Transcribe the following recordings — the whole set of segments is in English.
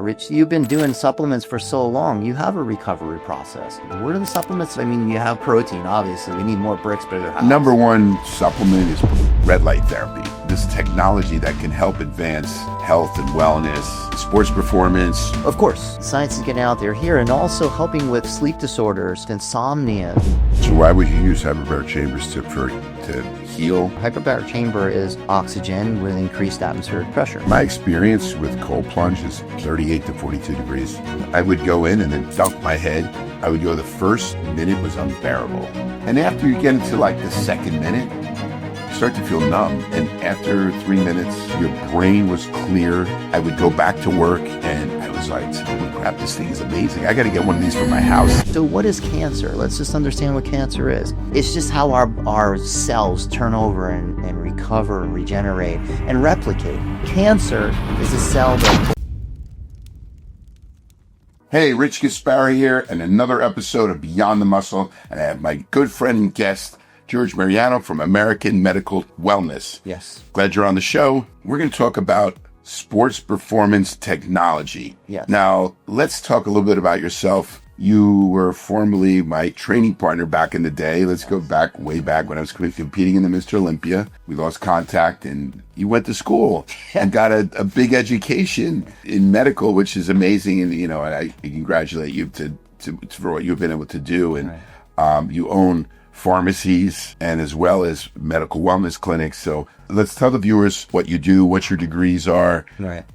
Rich, you've been doing supplements for so long. You have a recovery process. What are the supplements? I mean, you have protein, obviously. We need more bricks, bigger house. Number one supplement is red light therapy. This technology that can help advance health and wellness, sports performance. Of course, science is getting out there here and also helping with sleep disorders, insomnia. So why would you use hyperbaric chambers to heal? Hyperbaric chamber is oxygen with increased atmospheric pressure. My experience with cold plunge is 38 to 42 degrees. I would go in and then dunk my head. I would go, the first minute was unbearable. And after you get into like the second minute, you start to feel numb. And after 3 minutes, your brain was clear. I would go back to work and I was like, holy crap, this thing is amazing. I got to get one of these for my house. So what is cancer? Let's just understand what cancer is. It's just how our cells turn over and recover, regenerate, and replicate. Cancer is a cell that... Hey, Rich Gaspari here, and another episode of Beyond the Muscle. And I have my good friend and guest, George Mariano from American Medical Wellness. Yes. Glad you're on the show. We're going to talk about sports performance technology. Yes. Now, let's talk a little bit about yourself. You were formerly my training partner back in the day. Let's go back, way back when I was competing in the Mr. Olympia. We lost contact and you went to school and got a big education in medical, which is amazing. And, you know, I congratulate you for what you've been able to do. And you own pharmacies and as well as medical wellness clinics. So let's tell the viewers what you do, what your degrees are. Right.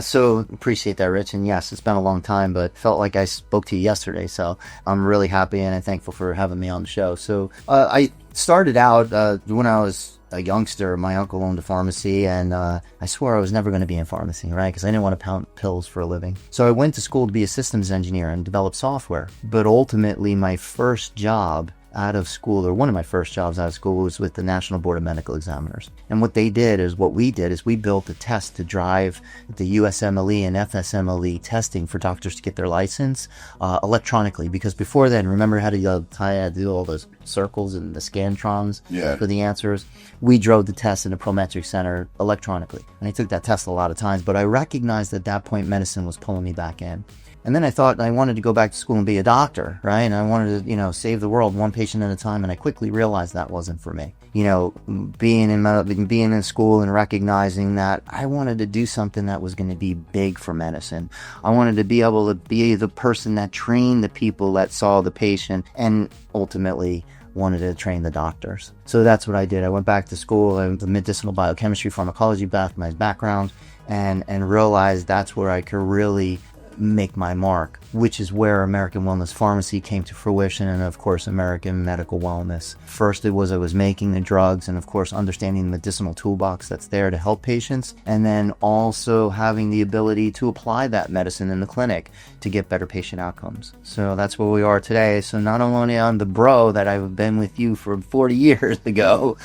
So appreciate that, Rich. And yes, it's been a long time, but felt like I spoke to you yesterday. So I'm really happy and I'm thankful for having me on the show. So I started out when I was a youngster. My uncle owned a pharmacy and I swore I was never going to be in pharmacy, right? Because I didn't want to pound pills for a living. So I went to school to be a systems engineer and develop software. But ultimately, my first job out of school, or one of my first jobs out of school, was with the National Board of Medical Examiners. And what we did is we built a test to drive the USMLE and FSMLE testing for doctors to get their license electronically. Because before then, remember how to do all those circles and the scantrons for the answers? We drove the test in the Prometric Center electronically. And I took that test a lot of times, but I recognized at that point medicine was pulling me back in. And then I thought I wanted to go back to school and be a doctor, right? And I wanted to, save the world one patient at a time. And I quickly realized that wasn't for me. Being in school and recognizing that I wanted to do something that was going to be big for medicine. I wanted to be able to be the person that trained the people that saw the patient and ultimately wanted to train the doctors. So that's what I did. I went back to school, the medicinal biochemistry, pharmacology, my background, and realized that's where I could really make my mark, which is where American Wellness Pharmacy came to fruition, and of course American Medical Wellness. First I was making the drugs and of course understanding the medicinal toolbox that's there to help patients, and then also having the ability to apply that medicine in the clinic to get better patient outcomes. So that's where we are today. So not only on the bro that I've been with you for 40 years ago,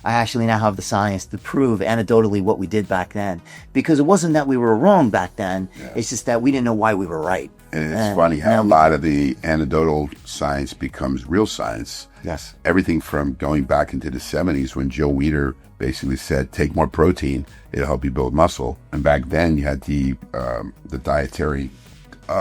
I actually now have the science to prove anecdotally what we did back then. Because it wasn't that we were wrong back then, it's just that we didn't know why we were right. And it's funny how a lot of the anecdotal science becomes real science. Yes. Everything from going back into the 70s when Joe Weider basically said, take more protein, it'll help you build muscle. And back then you had the dietary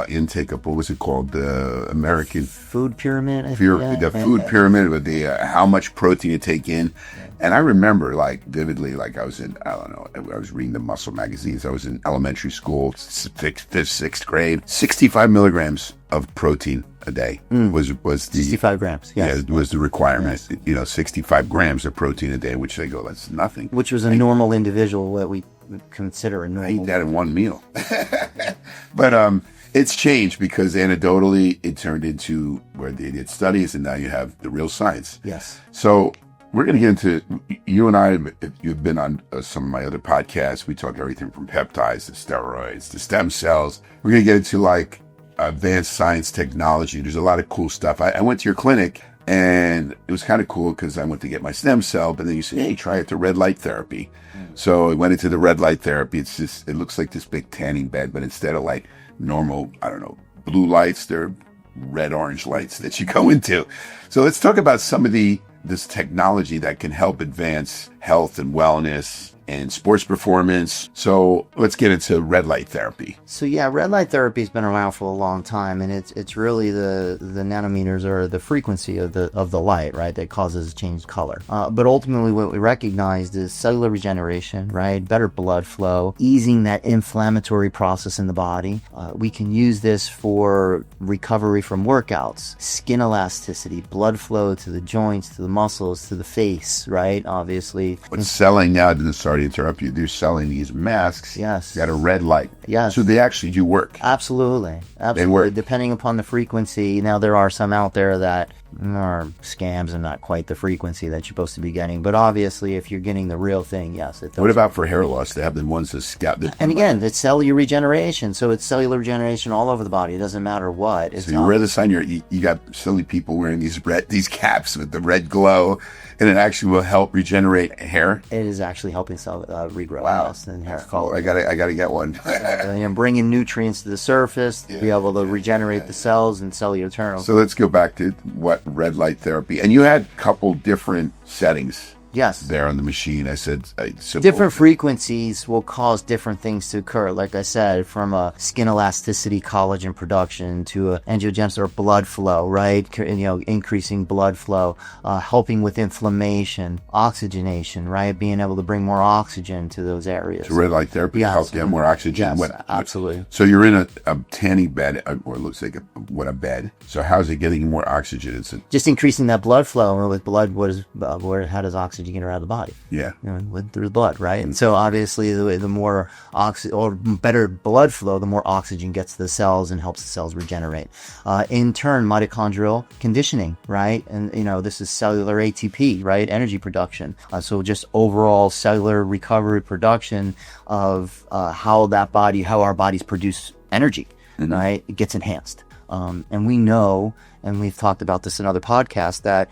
intake of, what was it called? The American food pyramid. Food pyramid with the how much protein you take in. And I remember vividly, I was I was reading the muscle magazines. I was in elementary school, fifth, sixth grade. 65 milligrams of protein a day was the 65 grams. Yes. Yeah, was the requirement. Yes. 65 grams of protein a day, which they go, that's nothing. Which was a normal individual, what we would consider a normal. I eat that in one meal. But it's changed because anecdotally it turned into where they did studies, and now you have the real science. Yes. So we're going to get into, you and I, if you've been on some of my other podcasts, we talk everything from peptides to steroids to stem cells. We're going to get into advanced science technology. There's a lot of cool stuff. I went to your clinic and it was kind of cool because I went to get my stem cell, but then you said, hey, try it to red light therapy. So I went into the red light therapy. It looks like this big tanning bed, but instead of normal, blue lights, they're red orange lights that you go into. So let's talk about some of this technology that can help advance health and wellness, and sports performance. So let's get into red light therapy. So yeah, red light therapy has been around for a long time, and it's really the nanometers or the frequency of the light, right, that causes changed color. But ultimately, what we recognized is cellular regeneration, right, better blood flow, easing that inflammatory process in the body. We can use this for recovery from workouts, skin elasticity, blood flow to the joints, to the muscles, to the face, right? Obviously. But selling now, sorry to interrupt you, they're selling these masks. Yes. That are red light. Yes. So they actually do work. Absolutely. They work. Depending upon the frequency. Now, there are some out there that are scams and not quite the frequency that you're supposed to be getting. But obviously, if you're getting the real thing, yes, it does. What about for hair loss? They have the ones that scalp. And again, it's cellular regeneration. So it's cellular regeneration all over the body. It doesn't matter what. It's so you wear this on you got silly people wearing these caps with the red glow, and it actually will help regenerate hair. It is actually helping cell regrowth. Wow. Yes, and hair Cool. color. I gotta get one. Bringing nutrients to the surface to be able to regenerate the cells and cellular turnover. So let's go back to what red light therapy. And you had a couple different settings. Yes. There on the machine. I said different frequencies will cause different things to occur. Like I said, from a skin elasticity, collagen production to a angiogenesis or blood flow, right? Increasing blood flow, helping with inflammation, oxygenation, right? Being able to bring more oxygen to those areas. So red light therapy helps get more oxygen. Yes, absolutely. So you're in a tanning bed, or it looks like a bed. So how's it getting more oxygen? It's just increasing that blood flow. And with blood, how does oxygen get out of the body? Yeah. Through the blood, right? And so obviously the more better blood flow, the more oxygen gets to the cells and helps the cells regenerate. In turn, mitochondrial conditioning, right? And this is cellular ATP, right? Energy production. So just overall cellular recovery production of how our bodies produce energy, right? It gets enhanced. And we know, and we've talked about this in other podcasts, that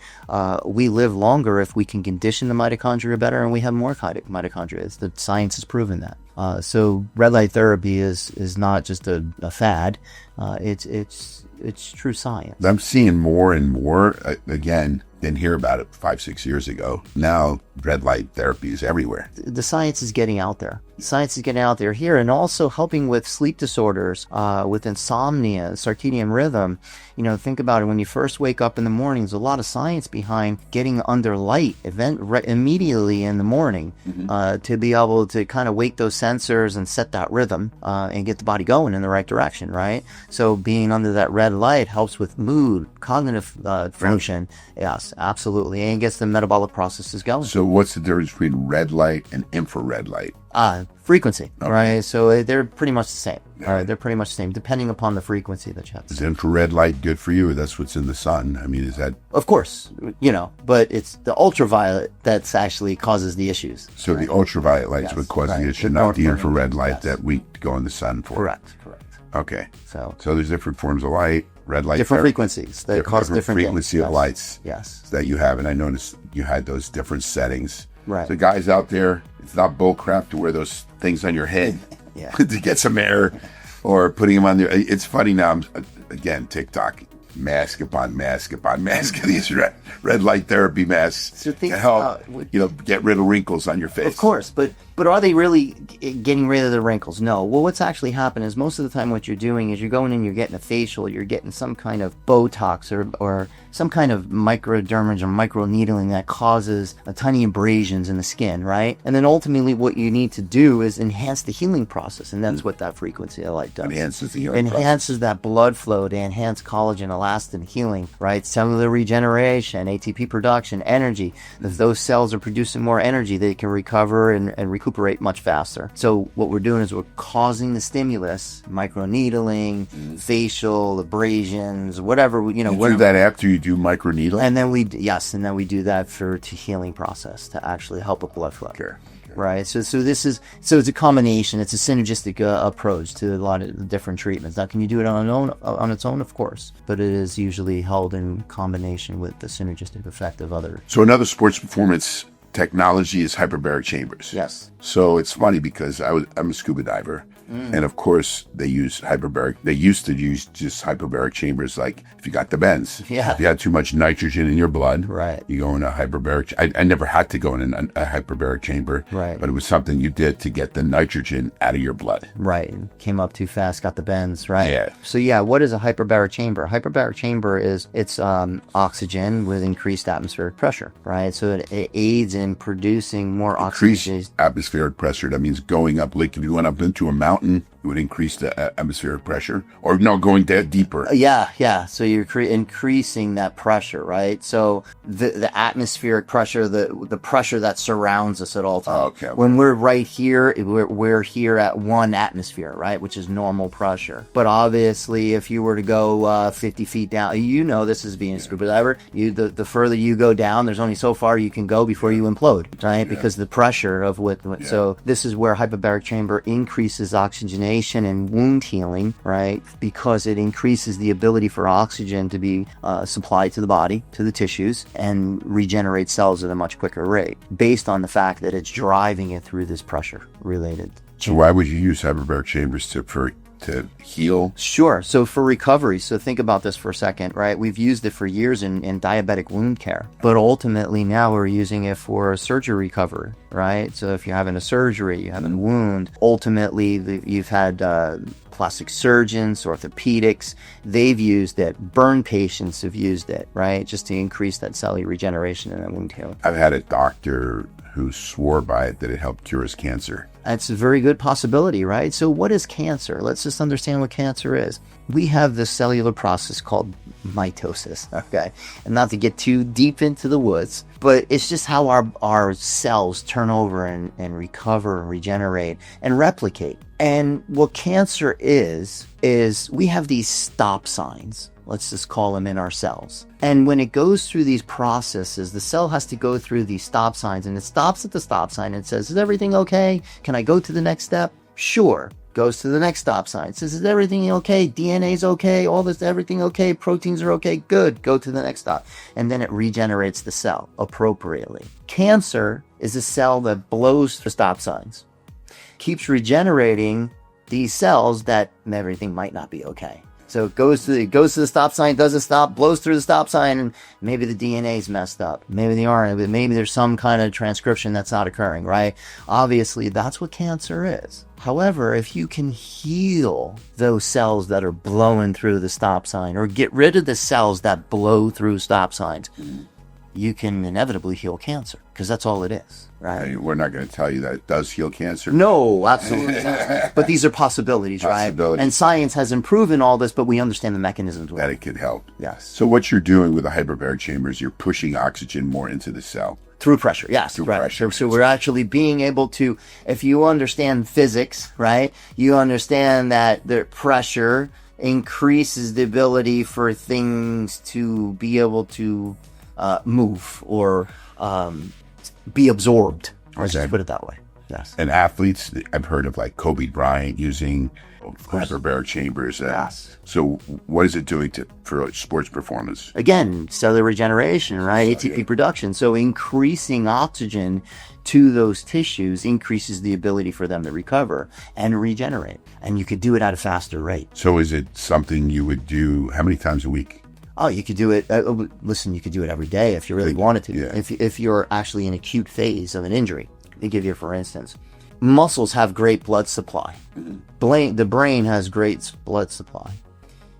we live longer if we can condition the mitochondria better, and we have more mitochondria. The science has proven that. So red light therapy is not just a fad. It's true science. I'm seeing more and more. Again, didn't hear about it 5-6 years ago. Now red light therapy is everywhere. The science is getting out there. Science is getting out there here, and also helping with sleep disorders, with insomnia, circadian rhythm. Think about it. When you first wake up in the morning, there's a lot of science behind getting under light immediately in the morning, to be able to kind of wake those sensors and set that rhythm, and get the body going in the right direction, right? So being under that red light helps with mood, cognitive function. Yes, absolutely, and gets the metabolic processes going. So what's the difference between red light and infrared light? Frequency, okay. Right? So they're pretty much the same. Yeah. All right, they're pretty much the same, depending upon the frequency that you have. Is infrared light good for you? That's what's in the sun. I mean, is that? Of course, but it's the ultraviolet that's actually causes the issues. So right? The ultraviolet light is what causes the issue, not the infrared light that we go in the sun for. Correct. Okay. So there's different forms of light. Red light. Different frequencies that cause different frequency of lights. Yes. That you have, and I noticed you had those different settings. Right. So guys out there, it's not bull crap to wear those things on your head to get some air, or putting them on there. It's funny now. Again, TikTok, mask upon mask upon mask of these red light therapy masks to help get rid of wrinkles on your face. Of course, but are they really getting rid of the wrinkles? No. Well, what's actually happening is most of the time what you're doing is you're going in, you're getting a facial, you're getting some kind of Botox or some kind of microdermage or microneedling that causes tiny abrasions in the skin, right? And then ultimately what you need to do is enhance the healing process, and that's what that frequency of light does. Enhances the healing Enhances that blood flow to enhance collagen, elastin healing, right? Cellular regeneration, ATP production, energy. If those cells are producing more energy, they can recover and recuperate much faster. So what we're doing is we're causing the stimulus, microneedling, facial abrasions, whatever. You do that after you do microneedling, and then we do that to healing process to actually help with blood flow. Sure. Right. So it's a combination. It's a synergistic approach to a lot of different treatments. Now, can you do it on its own? Of course, but it is usually held in combination with the synergistic effect of other. So another sports performance technology is hyperbaric chambers. Yes. So it's funny because I'm a scuba diver, And of course, they use hyperbaric. They used to use just hyperbaric chambers, like if you got the bends. Yeah. If you had too much nitrogen in your blood, Right. you go in a hyperbaric. I never had to go in a hyperbaric chamber, Right. but it was something you did to get the nitrogen out of your blood. Right. Came up too fast, got the bends, right? Yeah. So yeah, what is a hyperbaric chamber? Hyperbaric chamber is it's oxygen with increased atmospheric pressure, right? So it aids in producing more Increased oxygen. atmospheric pressure. That means going up. Like if you went up into a mountain, it would increase the atmospheric pressure. Or no, going down deeper. Yeah. So you're increasing that pressure, right? So the atmospheric pressure, the pressure that surrounds us at all times. Okay. When we're right here, we're here at 1 atmosphere, right? Which is normal pressure. But obviously, if you were to go 50 feet down, this is being a scuba diver. The further you go down, there's only so far you can go before you implode, right? Yeah. Because the pressure of what. Yeah. So this is where hyperbaric chamber increases oxygenation and wound healing, right? Because it increases the ability for oxygen to be supplied to the body, to the tissues, and regenerate cells at a much quicker rate, based on the fact that it's driving it through this pressure-related. So why would you use hyperbaric chambers to heal? Sure. So for recovery, so think about this for a second, right? We've used it for years in diabetic wound care, but ultimately now we're using it for surgery recovery, right? So if you're having a surgery, you have a wound, ultimately you've had plastic surgeons, orthopedics, they've used it. Burn patients have used it, right? Just to increase that cellular regeneration and that wound healing. I've had a doctor who swore by it that it helped cure his cancer. That's a very good possibility, right? So what is cancer? Let's just understand what cancer is. We have this cellular process called mitosis, okay? And not to get too deep into the woods, but it's just how our cells turn over and recover and regenerate and replicate. And what cancer is we have these stop signs. Let's just call them in our cells. And when it goes through these processes, the cell has to go through these stop signs, and it stops at the stop sign and says, is everything okay? Can I go to the next step? Sure. Goes to the next stop sign. Says, is everything okay? DNA's okay? Everything okay? Proteins are okay? Good. Go to the next stop. And then it regenerates the cell appropriately. Cancer is a cell that blows through stop signs, keeps regenerating these cells that everything might not be okay. So it goes to the stop sign, doesn't stop, blows through the stop sign, and maybe the DNA's messed up. Maybe they aren't. Maybe there's some kind of transcription that's not occurring, right? Obviously, that's what cancer is. However, if you can heal those cells that are blowing through the stop sign, or get rid of the cells that blow through stop signs, you can inevitably heal cancer, because that's all it is, right? Hey, we're not going to tell you that it does heal cancer. No, absolutely not. But these are possibilities, right? And science hasn't proven all this, but we understand the mechanisms that it could help. Yes. So what you're doing with the hyperbaric chambers, you're pushing oxygen more into the cell. Through pressure, yes. Through right. pressure. So we're actually being able to, if you understand physics, right, you understand that the pressure increases the ability for things to be able to move or be absorbed. Let's just put it that way. Yes. And athletes, I've heard of like Kobe Bryant using hyperbaric chambers. Yes. So what is it doing for sports performance? Again, cellular regeneration, right? ATP production. So increasing oxygen to those tissues increases the ability for them to recover and regenerate. And you could do it at a faster rate. So is it something you would do how many times a week? Oh, you could do it. Listen, you could do it every day if you really wanted to. Yeah. If you're actually in acute phase of an injury. Let me give you, for instance, muscles have great blood supply. The brain has great blood supply.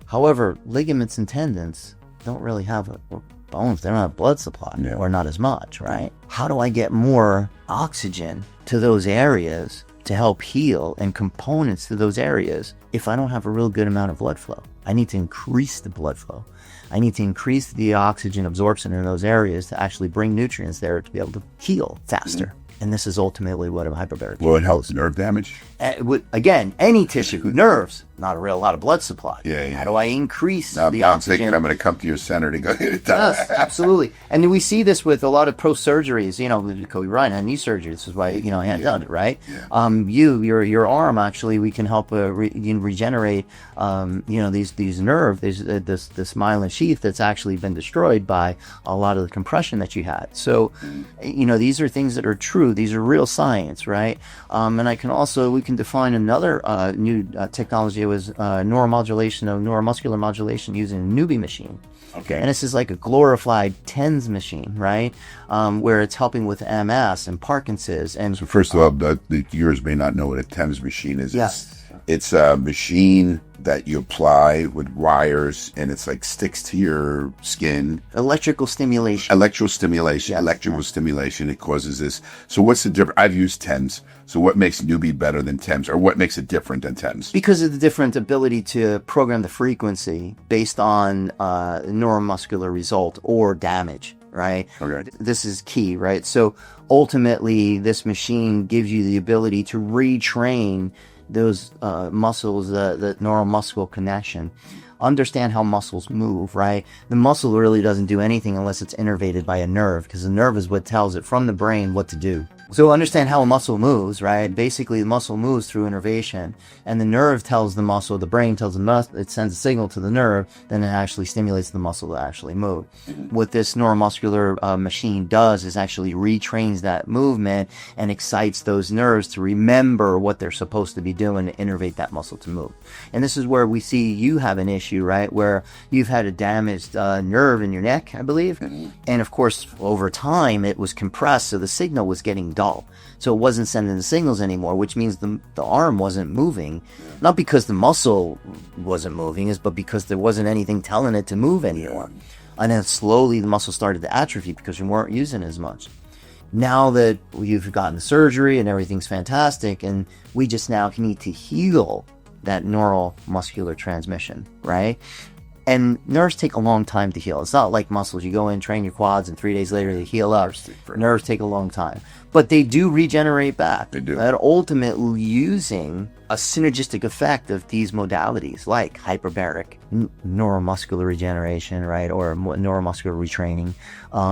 However, ligaments and tendons don't really have or bones. They don't have blood supply, or not as much, right? How do I get more oxygen to those areas to help heal, and components to those areas, if I don't have a real good amount of blood flow? I need to increase the blood flow. I need to increase the oxygen absorption in those areas to actually bring nutrients there to be able to heal faster. And this is ultimately what a hyperbaric. Will it help nerve damage? Again, any tissue, nerves, not a lot of blood supply. Yeah. How do I increase Now, the I'm oxygen? thinking I'm going to come to your center to go get it done. Yes, absolutely. And we see this with a lot of pro surgeries. Kobe Bryant had knee surgery. This is why, he had done it, right? Yeah. Your arm, actually, we can help regenerate, these nerve, this myelin sheath that's actually been destroyed by a lot of the compression that you had. So, these are things that are true. These are real science, right? And we can define another new technology. It was neuromuscular modulation using a Newbie machine. Okay. And this is like a glorified TENS machine, right? Where it's helping with MS and Parkinson's. And So first of all, the viewers may not know what a TEMS machine is. Yes. It's a machine that you apply with wires, and it's like sticks to your skin. Electrical stimulation. Electrical stimulation. It causes this. So what's the difference? I've used TEMS. So what makes Newbie better than TEMS, or what makes it different than TEMS? Because of the different ability to program the frequency based on neuromuscular result or damage, right? Okay. This is key, right? So ultimately, this machine gives you the ability to retrain those muscles, the neuromuscular connection. Understand how muscles move, right? The muscle really doesn't do anything unless it's innervated by a nerve, because the nerve is what tells it from the brain what to do. So understand how a muscle moves, right? Basically, the muscle moves through innervation, and the nerve tells the muscle, the brain tells the muscle, it sends a signal to the nerve, then it actually stimulates the muscle to actually move. What this neuromuscular machine does is actually retrains that movement and excites those nerves to remember what they're supposed to be doing to innervate that muscle to move. And this is where we see you have an issue, right? Where you've had a damaged nerve in your neck, I believe. And of course, over time, it was compressed, so the signal was getting dull. So it wasn't sending the signals anymore, which means the arm wasn't moving. Not because the muscle wasn't moving, but because there wasn't anything telling it to move anymore. And then slowly the muscle started to atrophy because you weren't using as much. Now that you've gotten the surgery and everything's fantastic, and we just now need to heal that neuromuscular transmission, right? And nerves take a long time to heal. It's not like muscles. You go in, train your quads, and 3 days later they heal up. Nerves take a long time. But they do regenerate back. They do. And ultimately using a synergistic effect of these modalities like hyperbaric, neuromuscular regeneration, right? Or neuromuscular retraining,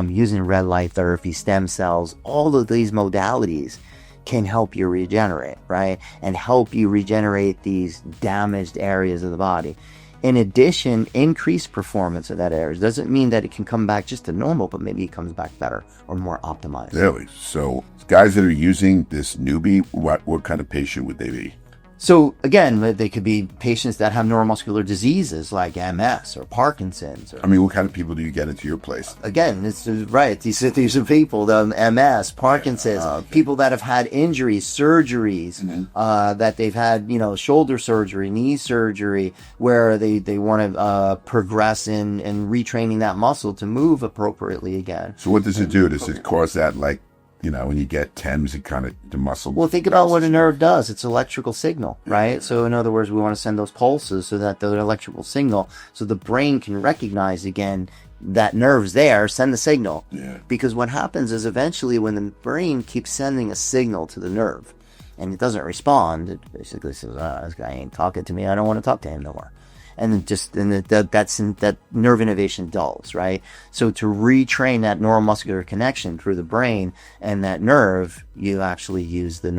using red light therapy, stem cells, all of these modalities can help you regenerate, right? And help you regenerate these damaged areas of the body. In addition, increase performance of that area. Doesn't mean that it can come back just to normal, but maybe it comes back better or more optimized. Really? So guys that are using this Newbie, what kind of patient would they be? So again, they could be patients that have neuromuscular diseases like MS or Parkinson's. Or, I mean, what kind of people do you get into your place? again, it's right. These are people, the MS, Parkinson's, people that have had injuries, surgeries, that they've had, shoulder surgery, knee surgery, where they want to progress in retraining that muscle to move appropriately again. So what does it do? Does it cause that, like, when you get TEMS, it kind of, the muscle... Well, think about what a nerve does. It's electrical signal, right? So in other words, we want to send those pulses so that the electrical signal, so the brain can recognize again that nerve's there, send the signal. Yeah. Because what happens is eventually when the brain keeps sending a signal to the nerve and it doesn't respond, it basically says, this guy ain't talking to me. I don't want to talk to him no more. And that nerve innervation dulls, right? So to retrain that neuromuscular connection through the brain and that nerve, you actually use the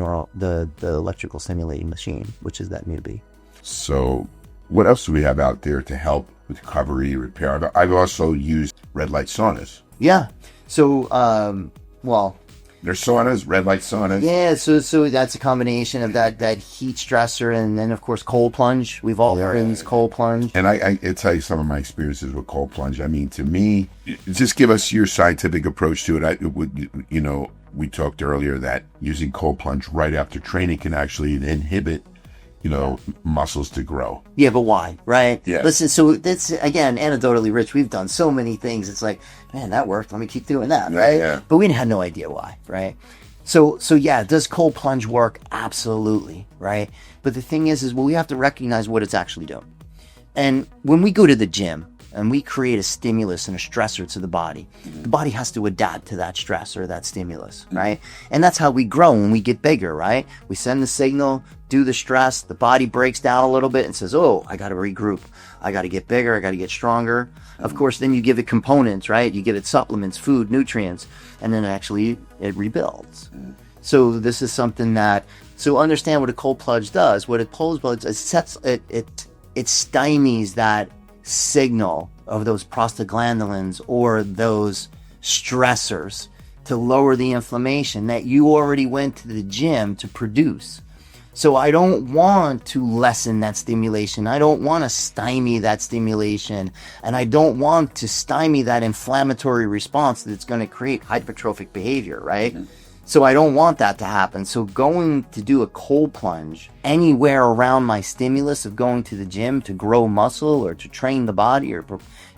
electrical stimulating machine, which is that Newbie. So what else do we have out there to help with recovery, repair? I've also used red light saunas. Yeah. So, There's saunas, red light saunas. Yeah, so that's a combination of that heat stressor, and then of course cold plunge. We've all experienced cold plunge. And I tell you some of my experiences with cold plunge. I mean, to me, just give us your scientific approach to it. We talked earlier that using cold plunge right after training can actually inhibit, muscles to grow. Yeah, but why, right? Yeah. Listen, so that's, again, anecdotally, Rich, we've done so many things. It's like, man, that worked. Let me keep doing that, right? Yeah. But we had no idea why, right? So yeah, does cold plunge work? Absolutely, right? But the thing is we have to recognize what it's actually doing. And when we go to the gym, and we create a stimulus and a stressor to the body, the body has to adapt to that stress or that stimulus, right? And that's how we grow when we get bigger, right? We send the signal, do the stress, the body breaks down a little bit and says, oh, I got to regroup. I got to get bigger. I got to get stronger. Of course, then you give it components, right? You give it supplements, food, nutrients, and then actually it rebuilds. So this is something that, so understand what a cold plunge does. What a cold plunge does, it stymies that signal of those prostaglandins or those stressors to lower the inflammation that you already went to the gym to produce. So I don't want to lessen that stimulation. I don't want to stymie that stimulation. And I don't want to stymie that inflammatory response that's going to create hypertrophic behavior, right? So I don't want that to happen. So going to do a cold plunge anywhere around my stimulus of going to the gym to grow muscle or to train the body or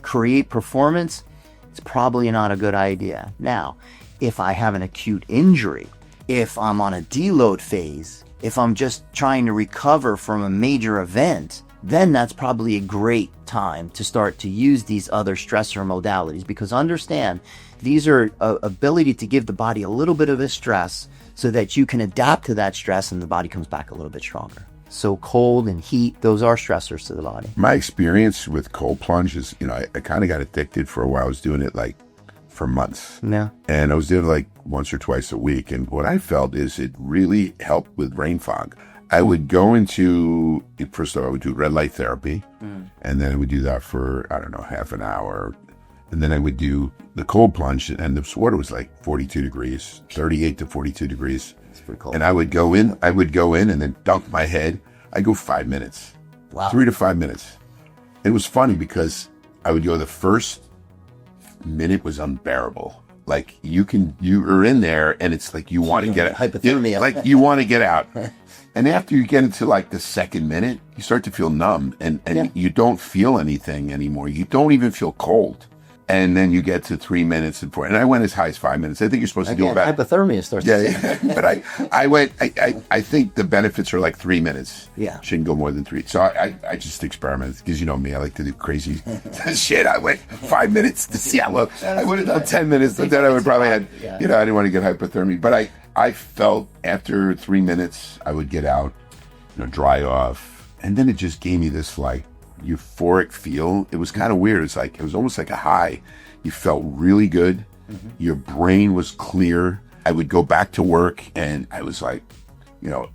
create performance, it's probably not a good idea. Now, if I have an acute injury, if I'm on a deload phase, if I'm just trying to recover from a major event, then that's probably a great time to start to use these other stressor modalities, because understand these are ability to give the body a little bit of a stress so that you can adapt to that stress and the body comes back a little bit stronger. So cold and heat, those are stressors to the body. My experience with cold plunge is, I kind of got addicted for a while. I was doing it like for months. Yeah. And I was doing it like once or twice a week. And what I felt is it really helped with brain fog. I would go into, first of all, I would do red light therapy. And then I would do that for, I don't know, half an hour. And then I would do the cold plunge. And the water was like 42 degrees, 38 to 42 degrees. It's pretty cold. And I would go in and then dunk my head. I'd go 5 minutes. Wow. 3 to 5 minutes. It was funny because I would go the first minute was unbearable. Like you are in there and it's like you want to get out. Hypothermia. Like you want to get out. And after you get into like the second minute, you start to feel numb and you don't feel anything anymore. You don't even feel cold. And then you get to 3 minutes and 4. And I went as high as 5 minutes. I think you're supposed to do about hypothermia starts. Yeah. But I think the benefits are like 3 minutes. Yeah. Shouldn't go more than 3. So I just experimented because you know me, I like to do crazy shit. I went 5 minutes to see how low. I would have done 10 minutes, but then I would probably had, I didn't want to get hypothermia. But I felt after 3 minutes, I would get out, dry off. And then it just gave me this like euphoric feel. It was kind of weird. It was almost like a high. You felt really good. Your brain was clear. I would go back to work and I was like,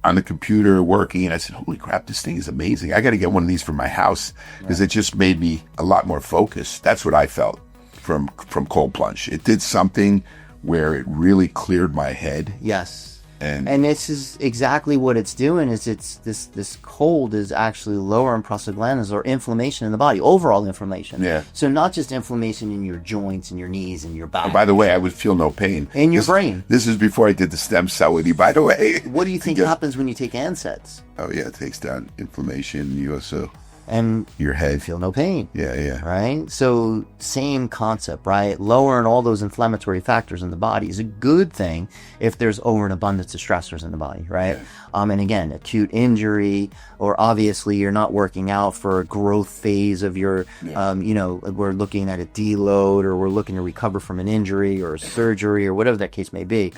on the computer working, and I said, holy crap, this thing is amazing. I got to get one of these for my house because it just made me a lot more focused. That's what I felt from cold plunge. It did something where it really cleared my head. Yes. And this is exactly what it's doing. Is it's this cold is actually lowering prostaglandins or inflammation in the body, overall inflammation. Yeah. So not just inflammation in your joints and your knees and your back. by the way, I would feel no pain in your brain. This is before I did the stem cell with you, by the way. What do you think happens when you take NSAIDs? Oh yeah, it takes down inflammation. You also and your head feel no pain. Yeah. Right. So same concept, right? Lowering all those inflammatory factors in the body is a good thing if there's over an abundance of stressors in the body, right? Yeah. And again, acute injury, or obviously you're not working out for a growth phase of your, we're looking at a deload, or we're looking to recover from an injury or a surgery or whatever that case may be.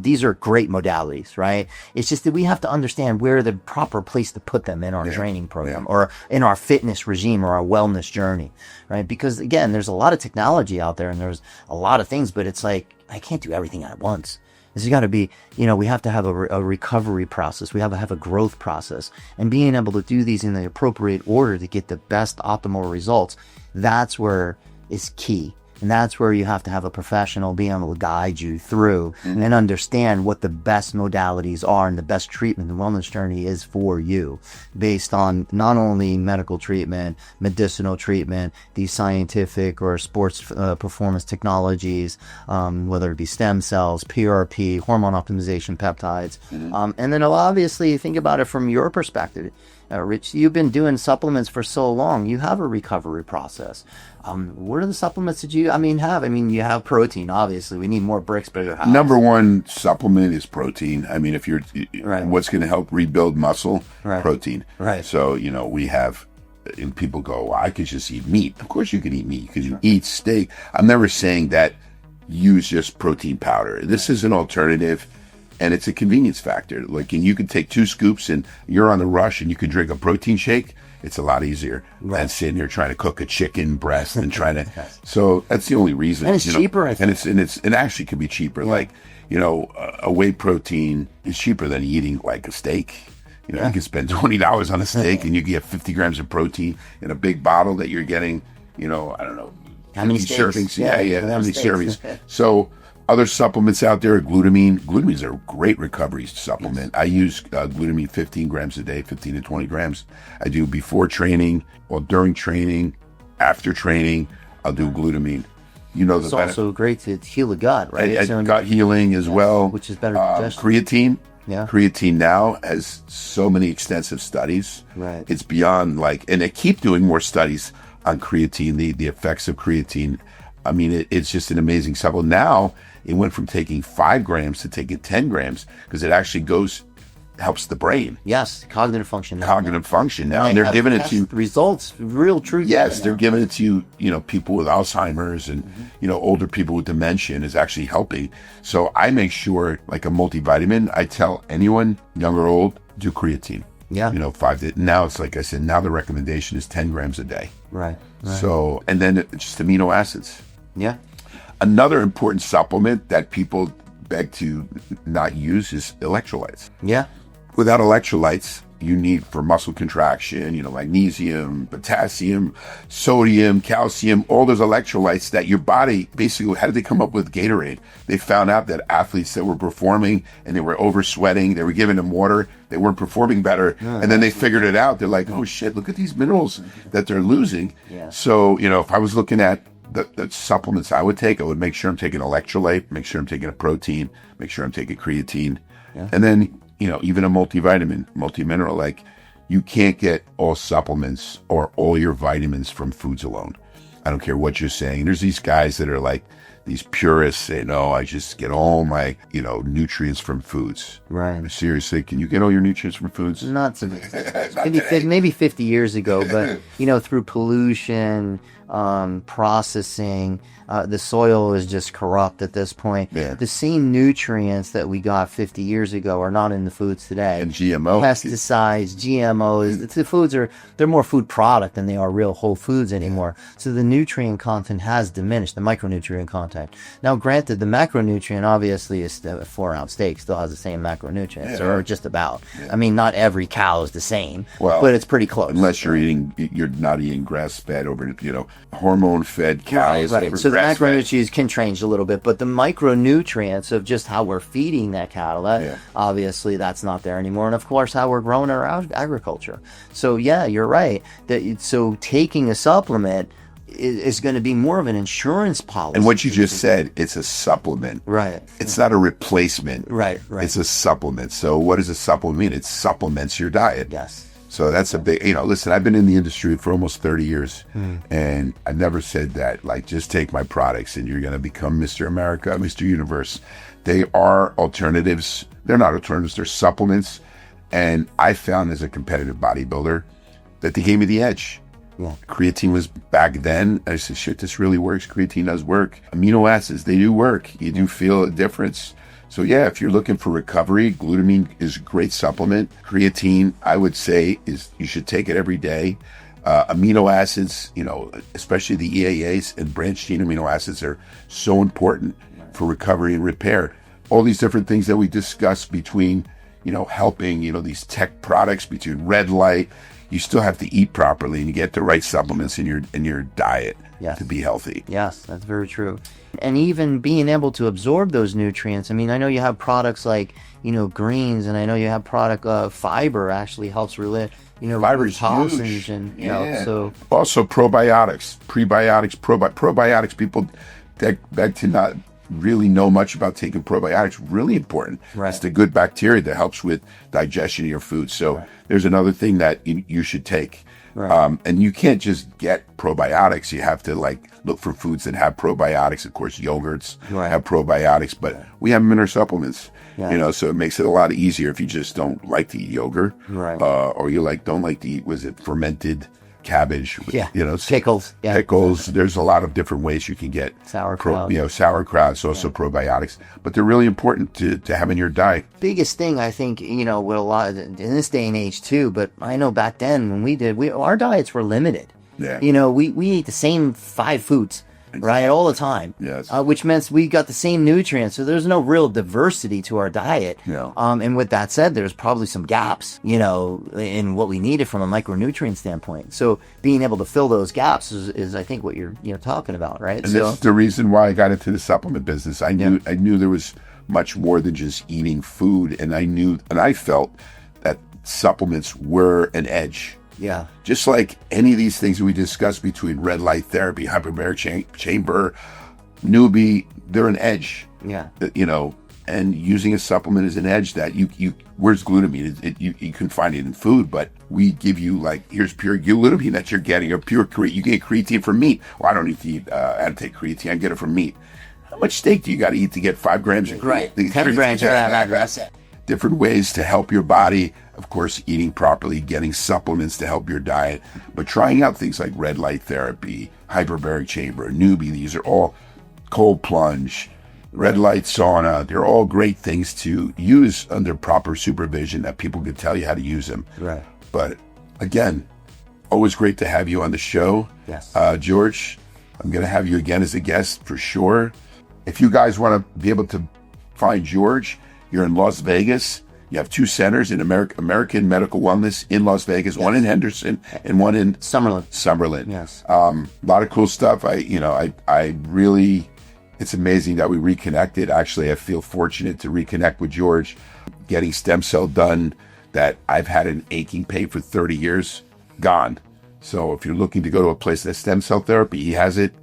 These are great modalities, right? It's just that we have to understand where the proper place to put them in our training program or in our fitness regime or our wellness journey, right? Because again, there's a lot of technology out there and there's a lot of things, but it's like, I can't do everything at once. This has got to be, we have to have a recovery process. We have to have a growth process, and being able to do these in the appropriate order to get the best optimal results. That's where is key. And that's where you have to have a professional being able to guide you through and understand what the best modalities are and the best treatment and wellness journey is for you, based on not only medical treatment, medicinal treatment, these scientific or sports performance technologies, whether it be stem cells, PRP, hormone optimization, peptides. And then obviously think about it from your perspective. Rich, you've been doing supplements for so long. You have a recovery process. What are the supplements that you have? You have protein, obviously. We need more bricks, bigger house. Number one supplement is protein. If you're, what's going to help rebuild muscle? Right. Protein. Right. So, we have and people go, well, I could just eat meat. Of course you can eat meat because you eat steak. I'm never saying that use just protein powder. This is an alternative, and it's a convenience factor. Like, and you can take 2 scoops and you're on the rush and you can drink a protein shake. It's a lot easier than sitting here trying to cook a chicken breast and trying to. So that's the only reason. And it's cheaper. I think. And it actually can be cheaper. Like, a whey protein is cheaper than eating like a steak. You can spend $20 on a steak and you get 50 grams of protein in a big bottle that you're getting. I don't know how many servings. Yeah, how many servings. So other supplements out there, glutamine. Glutamine is a great recovery supplement. I use glutamine 15 grams a day, 15 to 20 grams. I do before training or during training, after training. I'll do glutamine. It's also great to heal the gut, right? And gut healing as well, which is better digestion. Creatine. Yeah. Creatine now has so many extensive studies. Right. It's beyond and they keep doing more studies on creatine, the effects of creatine. I mean, it's just an amazing supplement. Now it went from taking 5 grams to taking 10 grams because it actually helps the brain. Yes, cognitive function. Cognitive function now. And they're giving it to results, real truth. Yes, they're giving it to people with Alzheimer's and older people with dementia is actually helping. So I make sure, like a multivitamin, I tell anyone, young or old, do creatine. Yeah. 5 now it's like I said, now the recommendation is 10 grams a day. Right. So, and then just amino acids. Yeah. Another important supplement that people beg to not use is electrolytes. Yeah. Without electrolytes, you need for muscle contraction, magnesium, potassium, sodium, calcium, all those electrolytes that your body basically, how did they come up with Gatorade? They found out that athletes that were performing and they were over sweating, they were giving them water, they weren't performing better. And then they figured it out. They're like, oh shit, look at these minerals that they're losing. Yeah. So, if I was looking at the supplements I would take, I would make sure I'm taking electrolyte, make sure I'm taking a protein, make sure I'm taking creatine. Yeah. And then, even a multivitamin, multimineral, like you can't get all supplements or all your vitamins from foods alone. I don't care what you're saying. There's these guys that are like these purists say, no, I just get all my, nutrients from foods. Right. Seriously, can you get all your nutrients from foods? Not so maybe 50 years ago, but, through pollution, processing, the soil is just corrupt at this point. Yeah. The same nutrients that we got 50 years ago are not in the foods today. And GMO. Pesticides, GMOs. The foods they're more food product than they are real whole foods anymore. So the nutrient content has diminished, the micronutrient content. Now, granted, the macronutrient obviously is a 4-ounce steak still has the same macronutrients, or just about. Yeah. I mean, not every cow is the same, but it's pretty close. Unless you're not eating grass-fed over, hormone-fed cows. Right. So the macronutrients can change a little bit, but the micronutrients of just how we're feeding that cattle, obviously that's not there anymore. And of course, how we're growing our agriculture. So yeah, you're right. So taking a supplement is going to be more of an insurance policy. And what you just said, it's a supplement. Right. It's not a replacement. Right. It's a supplement. So what does a supplement mean? It supplements your diet. Yes. So that's a big, listen, I've been in the industry for almost 30 years and I've never said that, like, just take my products and you're going to become Mr. America, Mr. Universe. They are alternatives. They're not alternatives. They're supplements. And I found as a competitive bodybuilder that they gave me the edge. Yeah. Creatine was back then. I said, shit, this really works. Creatine does work. Amino acids, they do work. You do feel a difference. So yeah, if you're looking for recovery, glutamine is a great supplement. Creatine, I would say, you should take it every day. Amino acids, especially the EAAs and branched chain amino acids are so important for recovery and repair. All these different things that we discuss between, helping, these tech products, between red light, you still have to eat properly and you get the right supplements in your diet to be healthy. Yes, that's very true. And even being able to absorb those nutrients. I mean, I know you have products like, greens, and I know you have product fiber actually helps relieve, fiber is toxins huge. And so also probiotics, prebiotics, probiotics. People that to not really know much about taking probiotics, really important. Right. It's the good bacteria that helps with digestion of your food. So there's another thing that you should take. Right. And you can't just get probiotics. You have to look for foods that have probiotics. Of course, yogurts have probiotics, but we have them in our supplements. Yeah. So it makes it a lot easier if you just don't like to eat yogurt, right? Or you don't like to eat, fermented cabbage, Yeah. you know, Pickles. Yeah. pickles. There's a lot of different ways you can get Sauerkraut. sauerkraut's also probiotics, but they're really important to have in your diet. Biggest thing, I think, with a lot in this day and age too, but I know back then when our diets were limited. Yeah. We ate the same 5 foods, right, all the time. Yes. Which meant we got the same nutrients, so there's no real diversity to our diet. Yeah. And with that said, there's probably some gaps, in what we needed from a micronutrient standpoint. So being able to fill those gaps is I think what you're talking about, right? And that's the reason why I got into the supplement business. I knew there was much more than just eating food, and I felt that supplements were an edge. Yeah. Just like any of these things we discussed between red light therapy, hyperbaric chamber, newbie, they're an edge. Yeah. And using a supplement is an edge that where's glutamine? You can find it in food, but we give you here's pure glutamine that you're getting, or pure creatine. You get creatine from meat. Well, I don't need to eat, I don't take creatine. I get it from meat. How much steak do you got to eat to get 5 grams of creatine? 10 grams. That's it. Different ways to help your body. Of course, eating properly, getting supplements to help your diet, but trying out things like red light therapy, hyperbaric chamber, newbie. These are all cold plunge, red light sauna. They're all great things to use under proper supervision that people can tell you how to use them. Right. But again, always great to have you on the show. Yes. George, I'm going to have you again as a guest for sure. If you guys want to be able to find George, you're in Las Vegas. You have 2 centers in American Medical Wellness in Las Vegas, one in Henderson and one in Summerlin. Yes. A lot of cool stuff. I really, it's amazing that we reconnected. Actually, I feel fortunate to reconnect with George, getting stem cell done that I've had an aching pain for 30 years, gone. So if you're looking to go to a place that's stem cell therapy, he has it.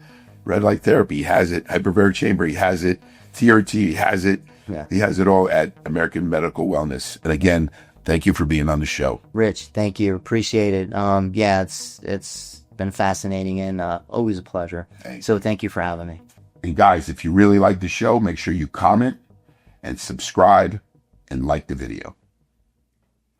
Red light therapy, he has it. Hyperbaric chamber, he has it. TRT, he has it. Yeah. He has it all at American Medical Wellness. And again, thank you for being on the show. Rich, thank you. Appreciate it. It's been fascinating and always a pleasure. Thanks. So thank you for having me. And guys, if you really like the show, make sure you comment and subscribe and like the video.